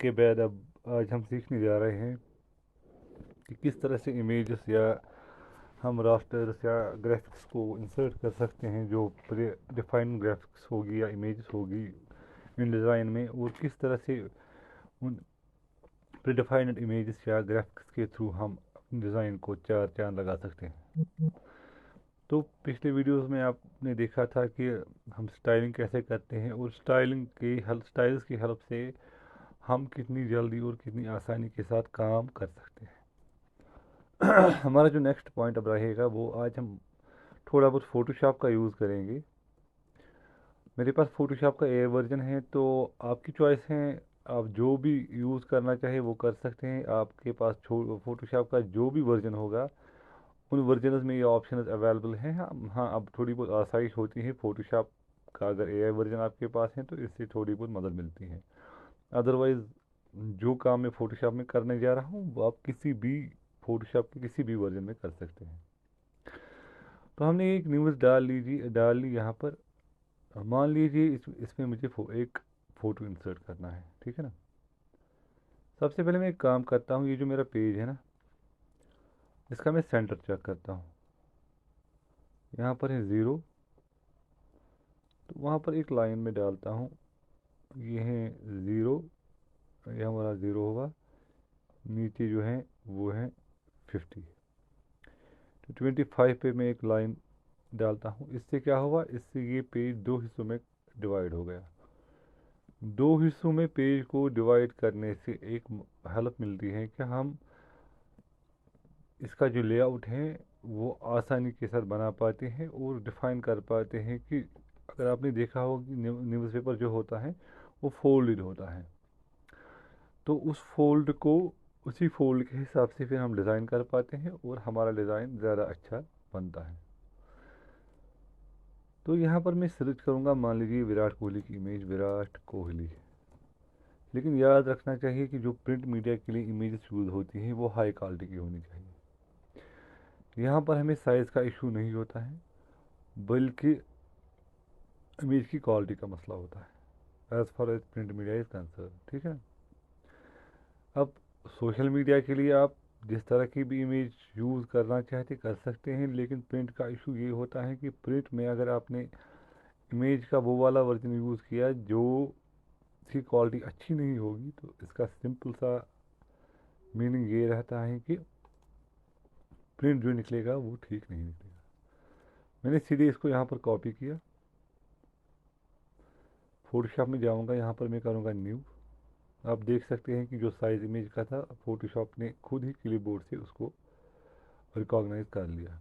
के बाद अब आज हम सीखने जा रहे हैं कि किस तरह से इमेजेस या हम रास्टर्स या ग्राफिक्स को इंसर्ट कर सकते हैं जो प्री डिफाइंड ग्राफिक्स होगी या इमेजेस होगी इन डिज़ाइन में, और किस तरह से उन प्री डिफाइंड इमेजेस या ग्राफिक्स के थ्रू हम अपने डिज़ाइन को चार चांद लगा सकते हैं। तो पिछले वीडियोस में आपने देखा था कि हम स्टाइलिंग कैसे करते हैं और स्टाइल्स की हेल्प से हम कितनी जल्दी और कितनी आसानी के साथ काम कर सकते हैं। हमारा जो नेक्स्ट पॉइंट अब रहेगा वो आज हम थोड़ा बहुत फ़ोटोशॉप का यूज़ करेंगे। मेरे पास फ़ोटोशॉप का एयर वर्जन है, तो आपकी चॉइस है, आप जो भी यूज़ करना चाहे वो कर सकते हैं। आपके पास फ़ोटोशॉप का जो भी वर्जन होगा उन वर्जनस में ये ऑप्शंस अवेलेबल हैं। हाँ हाँ, अब थोड़ी बहुत आसाइश होती है फ़ोटोशॉप का, अगर एआई वर्जन आपके पास है तो इससे थोड़ी बहुत मदद मिलती है। अदरवाइज़ जो काम मैं फ़ोटोशॉप में करने जा रहा हूँ वो आप किसी भी फ़ोटोशॉप के किसी भी वर्जन में कर सकते हैं। तो हमने एक न्यूज़ डाल ली यहाँ पर। मान लीजिए इसमें मुझे एक फ़ोटो इंसर्ट करना है, ठीक है ना। सबसे पहले मैं एक काम करता हूँ, ये जो मेरा पेज है ना, इसका मैं सेंटर चेक करता हूँ। यहाँ पर है ज़ीरो, तो वहाँ पर एक लाइन में डालता हूँ, ये है ज़ीरो, ये हमारा ज़ीरो होगा। नीचे जो है वो है 50, तो 25 पे मैं एक लाइन डालता हूँ। इससे क्या हुआ, इससे ये पेज दो हिस्सों में डिवाइड हो गया। दो हिस्सों में पेज को डिवाइड करने से एक हेल्प मिलती है कि हम इसका जो लेआउट है वो आसानी के साथ बना पाते हैं और डिफाइन कर पाते हैं कि अगर आपने देखा हो कि न्यूज़पेपर जो होता है वो फोल्डेड होता है, तो उस फोल्ड को उसी फोल्ड के हिसाब से फिर हम डिज़ाइन कर पाते हैं और हमारा डिज़ाइन ज़्यादा अच्छा बनता है। तो यहाँ पर मैं सर्च करूँगा, मान लीजिए विराट कोहली की इमेज, विराट कोहली। लेकिन याद रखना चाहिए कि जो प्रिंट मीडिया के लिए इमेजेस यूज़ होती हैं वो हाई क्वालिटी की होनी चाहिए। यहाँ पर हमें साइज़ का इशू नहीं होता है, बल्कि इमेज की क्वालिटी का मसला होता है as far as print media is concern, ठीक है। अब सोशल मीडिया के लिए आप जिस तरह की भी इमेज यूज़ करना चाहते कर सकते हैं, लेकिन प्रिंट का इशू ये होता है कि प्रिंट में अगर आपने इमेज का वो वाला वर्जन यूज़ किया जो की क्वालिटी अच्छी नहीं होगी, तो इसका सिंपल सा मीनिंग ये रहता है कि प्रिंट जो निकलेगा वो ठीक नहीं निकलेगा। मैंने सीधे इसको यहाँ पर कॉपी किया, फोटोशॉप में जाऊँगा, यहाँ पर मैं करूँगा न्यू। आप देख सकते हैं कि जो साइज़ इमेज का था फोटोशॉप ने खुद ही क्लिपबोर्ड से उसको रिकॉग्नाइज कर लिया।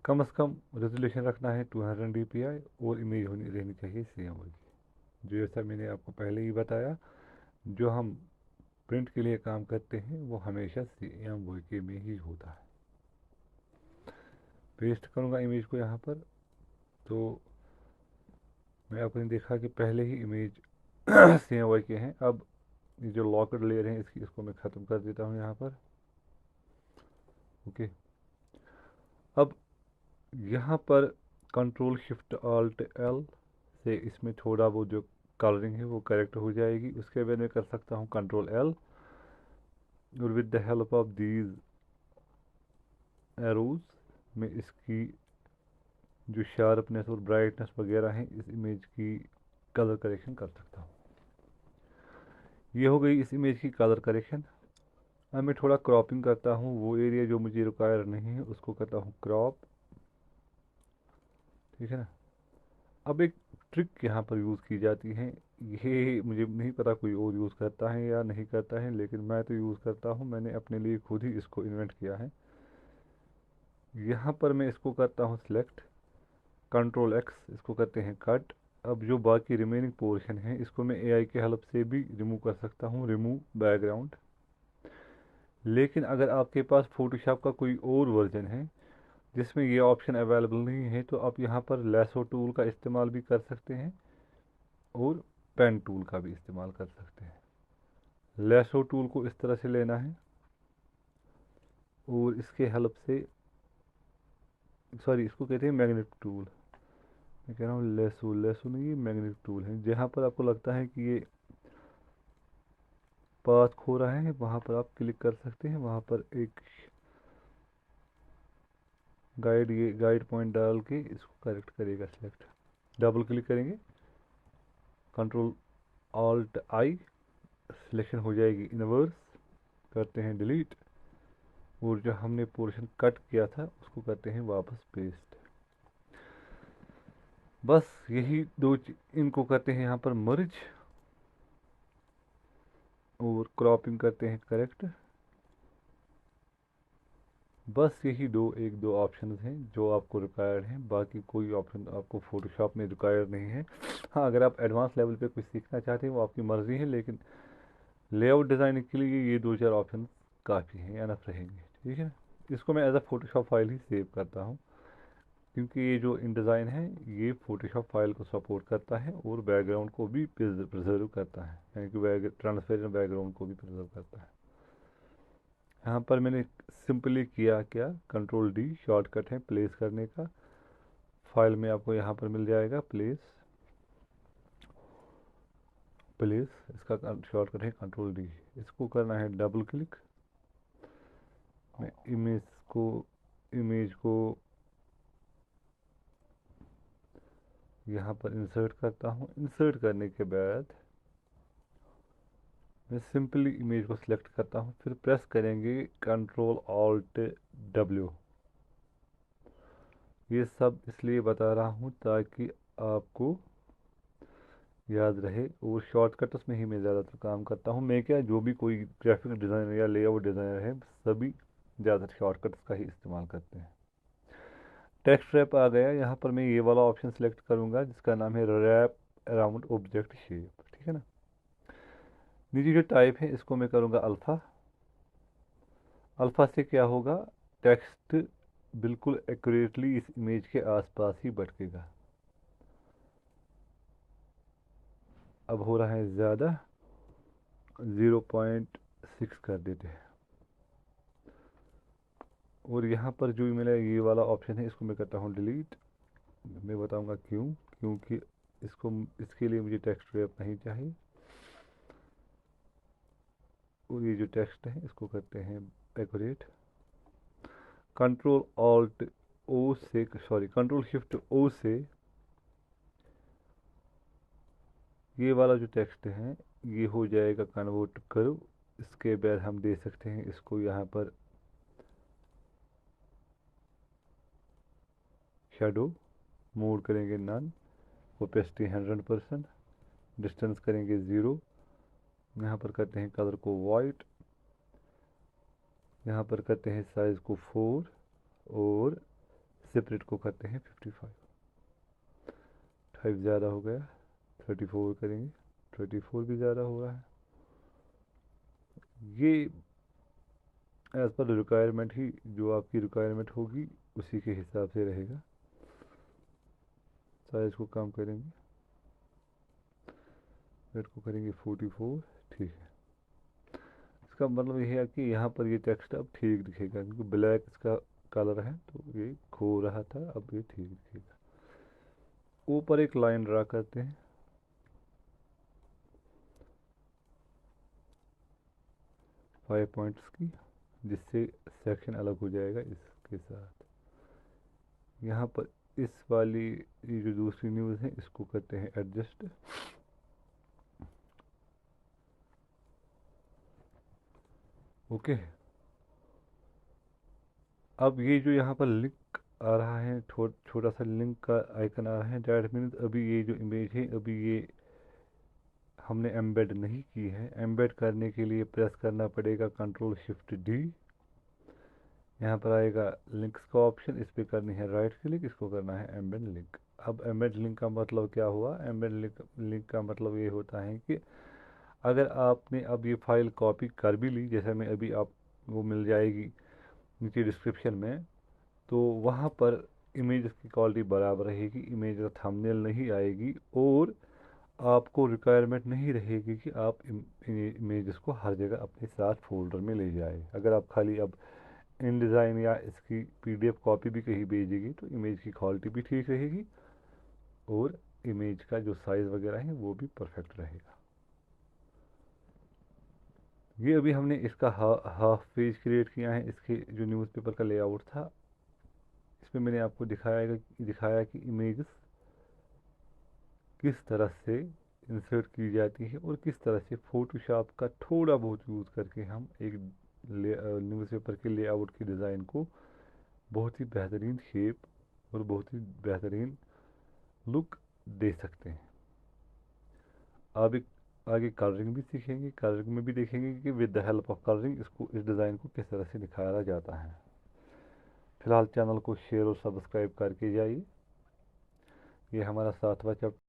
कम से कम रेजोल्यूशन रखना है 200 dpi और इमेज होनी रहनी चाहिए CMY की। जैसा मैंने आपको पहले ही बताया, जो हम प्रिंट के लिए काम करते हैं वो हमेशा CMYK में ही होता है। पेस्ट करूँगा इमेज को यहाँ पर, तो मैं आपने देखा कि पहले ही इमेज CMYK हैं। अब ये जो लॉकेड लेयर है इसको मैं ख़त्म कर देता हूँ यहाँ पर। ओके, अब यहाँ पर कंट्रोल शिफ्ट ऑल्ट L से इसमें थोड़ा वो जो कलरिंग है वो करेक्ट हो जाएगी। उसके बाद मैं कर सकता हूँ कंट्रोल L, और with the help of these arrows मैं इसकी जो शार्पनेस और ब्राइटनेस वगैरह है इस इमेज की कलर करेक्शन कर सकता हूँ। ये हो गई इस इमेज की कलर करेक्शन। अब मैं थोड़ा क्रॉपिंग करता हूँ, वो एरिया जो मुझे रिक्वायर नहीं है उसको करता हूँ क्रॉप, ठीक है ना। अब एक ट्रिक यहाँ पर यूज़ की जाती है, ये मुझे नहीं पता कोई और यूज़ करता है या नहीं करता है, लेकिन मैं तो यूज़ करता हूँ, मैंने अपने लिए खुद ही इसको इन्वेंट किया है। यहाँ पर मैं इसको करता हूँ सिलेक्ट, कंट्रोल X, इसको करते हैं कट। अब जो बाकी रिमेनिंग पोर्शन है इसको मैं AI की हेल्प से भी रिमूव कर सकता हूँ, रिमूव बैकग्राउंड। लेकिन अगर आपके पास फोटोशॉप का कोई और वर्जन है जिसमें ये ऑप्शन अवेलेबल नहीं है, तो आप यहाँ पर लेसो टूल का इस्तेमाल भी कर सकते हैं और पेन टूल का भी इस्तेमाल कर सकते हैं। लेसो टूल को इस तरह से लेना है और इसके हेल्प से, सॉरी इसको कहते हैं मैग्नेट टूल, मैं कह रहा हूँ लेसो, लेसो नहीं, ये मैग्नेट टूल है। जहाँ पर आपको लगता है कि ये पाथ खो रहा है वहाँ पर आप क्लिक कर सकते हैं। वहाँ पर एक गाइड पॉइंट डाल के इसको करेक्ट करेगा सिलेक्ट। डबल क्लिक करेंगे, कंट्रोल ऑल्ट आई, सिलेक्शन हो जाएगी इनवर्स, करते हैं डिलीट, और जो हमने पोर्शन कट किया था उसको करते हैं वापस पेस्ट। बस यही इनको करते हैं यहाँ पर मर्ज, और क्रॉपिंग करते हैं करेक्ट। बस यही एक दो ऑप्शन हैं जो आपको रिक्वायर्ड हैं, बाकी कोई ऑप्शन आपको फोटोशॉप में रिक्वायर्ड नहीं है। हाँ, अगर आप एडवांस लेवल पे कुछ सीखना चाहते हैं वो आपकी मर्ज़ी है, लेकिन लेआउट डिज़ाइनिंग के लिए ये दो चार ऑप्शन काफ़ी हैं, एनफ रहेंगे। ठीक है ना। इसको मैं एज अ फोटोशॉप फाइल ही सेव करता हूँ, क्योंकि ये जो इन डिज़ाइन है ये फोटोशॉप फाइल को सपोर्ट करता है और बैकग्राउंड को भी प्रिजर्व करता है, यानी कि ट्रांसपेरेंट बैकग्राउंड को भी प्रिजर्व करता है। यहाँ पर मैंने सिंपली किया क्या, कंट्रोल डी शॉर्टकट है प्लेस करने का। फाइल में आपको यहाँ पर मिल जाएगा प्लेस, इसका शॉर्टकट है कंट्रोल डी। इसको करना है डबल क्लिक। मैं इमेज को यहाँ पर इंसर्ट करता हूँ। इंसर्ट करने के बाद मैं सिंपली इमेज को सिलेक्ट करता हूँ, फिर प्रेस करेंगे कंट्रोल ऑल्ट डब्ल्यू। ये सब इसलिए बता रहा हूँ ताकि आपको याद रहे, और शॉर्टकट्स में ही मैं ज़्यादातर काम करता हूँ। मैं क्या, जो भी कोई ग्राफिक डिज़ाइनर या लेआउट डिज़ाइनर है सभी ज़्यादातर शॉर्टकट्स का ही इस्तेमाल करते हैं। टेक्स्ट रैप आ गया, यहाँ पर मैं ये वाला ऑप्शन सेलेक्ट करूँगा जिसका नाम है रैप अराउंड ऑब्जेक्ट शेप। ठीक है ना। नीचे जो टाइप है इसको मैं करूँगा अल्फ़ा। अल्फ़ा से क्या होगा, टेक्स्ट बिल्कुल एक्यूरेटली इस इमेज के आसपास ही भटकेगा। अब हो रहा है ज़्यादा, 0.6 कर देते हैं। और यहाँ पर जो मेरा ये वाला ऑप्शन है इसको मैं करता हूँ डिलीट। मैं बताऊँगा क्यों, क्योंकि इसके लिए मुझे टेक्स्ट रैप नहीं चाहिए। और ये जो टेक्स्ट है इसको करते हैं एक्यूरेट। कंट्रोल शिफ्ट ओ से ये वाला जो टेक्स्ट है ये हो जाएगा कन्वर्ट करो। इसके बाद हम दे सकते हैं इसको यहाँ पर शेडो, मोड करेंगे नन, ओपेसिटी 100%, डिस्टेंस करेंगे 0, यहाँ पर करते हैं कलर को वाइट, यहाँ पर करते हैं साइज़ को 4, और सेपरेट को करते हैं 55। 5 ज़्यादा हो गया, 34 करेंगे, 34 भी ज़्यादा हो रहा है। ये एज पर रिक्वायरमेंट ही, जो आपकी रिक्वायरमेंट होगी उसी के हिसाब से रहेगा। साइज़ को कम करेंगे, रेड को करेंगे 44। ठीक है। इसका मतलब यह है कि यहाँ पर ये टेक्स्ट अब ठीक दिखेगा, क्योंकि ब्लैक इसका कलर है तो ये खो रहा था, अब ये ठीक दिखेगा। ऊपर एक लाइन ड्रा करते हैं, 5 पॉइंट्स की, जिससे सेक्शन अलग हो जाएगा इसके साथ। यहाँ पर इस वाली ये जो दूसरी न्यूज़ है इसको करते हैं एडजस्ट। ओके। अब ये जो यहाँ पर लिंक आ रहा है, छोटा सा लिंक का आइकन आ रहा है, दैट मीन्स अभी ये जो इमेज है अभी ये हमने एम्बेड नहीं की है। एम्बेड करने के लिए प्रेस करना पड़ेगा कंट्रोल शिफ्ट डी। यहाँ पर आएगा लिंक्स का ऑप्शन, इस पर करनी है राइट क्लिक, इसको करना है एम्बेड लिंक। अब एम्बेड लिंक का मतलब क्या हुआ, एम्बेड लिंक का मतलब ये होता है कि अगर आपने अब ये फाइल कॉपी कर भी ली, जैसे मैं अभी आप वो मिल जाएगी नीचे डिस्क्रिप्शन में, तो वहाँ पर इमेज की क्वालिटी बराबर रहेगी, इमेज का थंबनेल नहीं आएगी, और आपको रिक्वायरमेंट नहीं रहेगी कि आप इमेजेस को हर जगह अपने साथ फोल्डर में ले जाए। अगर आप खाली अब इन डिज़ाइन या इसकी पीडीएफ कॉपी भी कहीं भेजेगी तो इमेज की क्वालिटी भी ठीक रहेगी, और इमेज का जो साइज़ वगैरह है वो भी परफेक्ट रहेगा। ये अभी हमने इसका हाफ पेज क्रिएट किया है। इसके जो न्यूज़पेपर का लेआउट था, इसमें मैंने आपको दिखाया कि इमेजेस किस तरह से इंसर्ट की जाती है और किस तरह से फोटोशॉप का थोड़ा बहुत यूज़ करके हम एक न्यूज़पेपर के लेआउट की डिज़ाइन को बहुत ही बेहतरीन शेप और बहुत ही बेहतरीन लुक दे सकते हैं। अब आगे कलरिंग भी सीखेंगे। कलरिंग में भी देखेंगे कि with the help of colouring इस डिज़ाइन को किस तरह से निखारा जाता है। फिलहाल चैनल को शेयर और सब्सक्राइब करके जाइए। ये हमारा 7वां चैप्टर